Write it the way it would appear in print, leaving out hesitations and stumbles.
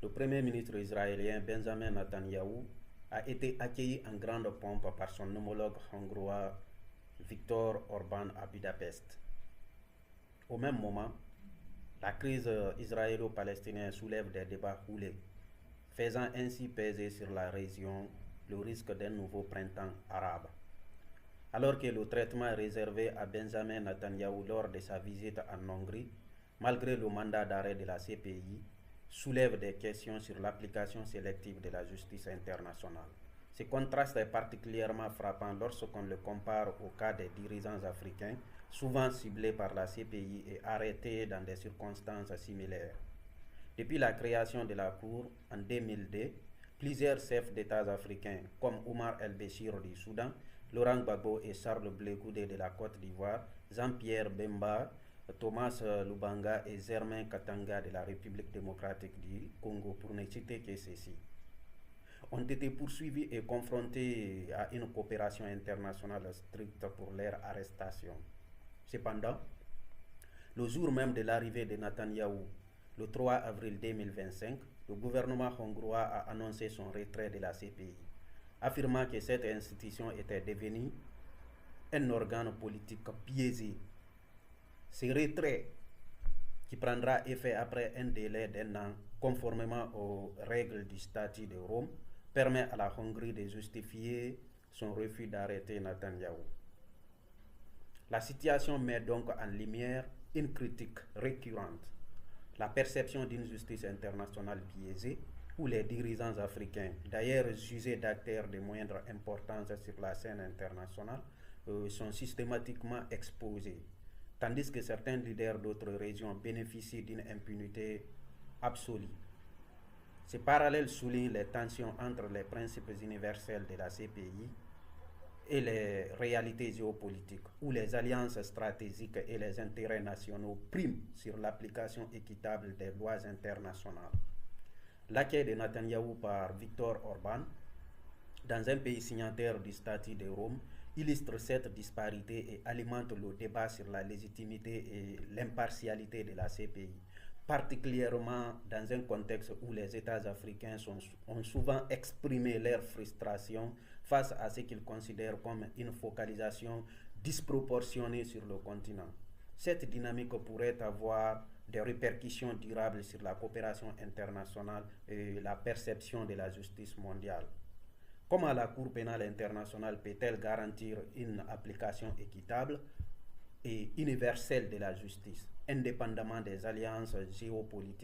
le premier ministre israélien Benjamin Netanyahou a été accueilli en grande pompe par son homologue hongrois Viktor Orban à Budapest. Au même moment, la crise israélo-palestinienne soulève des débats houlés, faisant ainsi peser sur la région le risque d'un nouveau printemps arabe. Alors que le traitement réservé à Benjamin Netanyahou lors de sa visite en Hongrie, malgré le mandat d'arrêt de la CPI, soulève des questions sur l'application sélective de la justice internationale. Ce contraste est particulièrement frappant lorsqu'on le compare au cas des dirigeants africains, souvent ciblés par la CPI et arrêtés dans des circonstances similaires. Depuis la création de la Cour en 2002, plusieurs chefs d'État africains comme Omar el-Béchir du Soudan, Laurent Gbagbo et Charles Blé Goudé de la Côte d'Ivoire, Jean-Pierre Bemba, Thomas Lubanga et Germain Katanga de la République démocratique du Congo, pour ne citer que ceci, ont été poursuivis et confrontés à une coopération internationale stricte pour leur arrestation. Cependant, le jour même de l'arrivée de Netanyahou, le 3 avril 2025, le gouvernement hongrois a annoncé son retrait de la CPI, affirmant que cette institution était devenue un organe politique biaisé. Ce retrait, qui prendra effet après un délai d'un an, conformément aux règles du statut de Rome, permet à la Hongrie de justifier son refus d'arrêter Netanyahou. La situation met donc en lumière une critique récurrente, la perception d'une justice internationale biaisée, où les dirigeants africains, d'ailleurs jugés d'acteurs de moindre importance sur la scène internationale, sont systématiquement exposés, tandis que certains leaders d'autres régions bénéficient d'une impunité absolue. Ces parallèles soulignent les tensions entre les principes universels de la CPI et les réalités géopolitiques, où les alliances stratégiques et les intérêts nationaux priment sur l'application équitable des lois internationales. L'accueil de Netanyahou par Viktor Orban, dans un pays signataire du statut de Rome, illustre cette disparité et alimente le débat sur la légitimité et l'impartialité de la CPI, particulièrement dans un contexte où les États africains ont souvent exprimé leur frustration face à ce qu'ils considèrent comme une focalisation disproportionnée sur le continent. Cette dynamique pourrait avoir des répercussions durables sur la coopération internationale et la perception de la justice mondiale. Comment la Cour pénale internationale peut-elle garantir une application équitable et universelle de la justice, indépendamment des alliances géopolitiques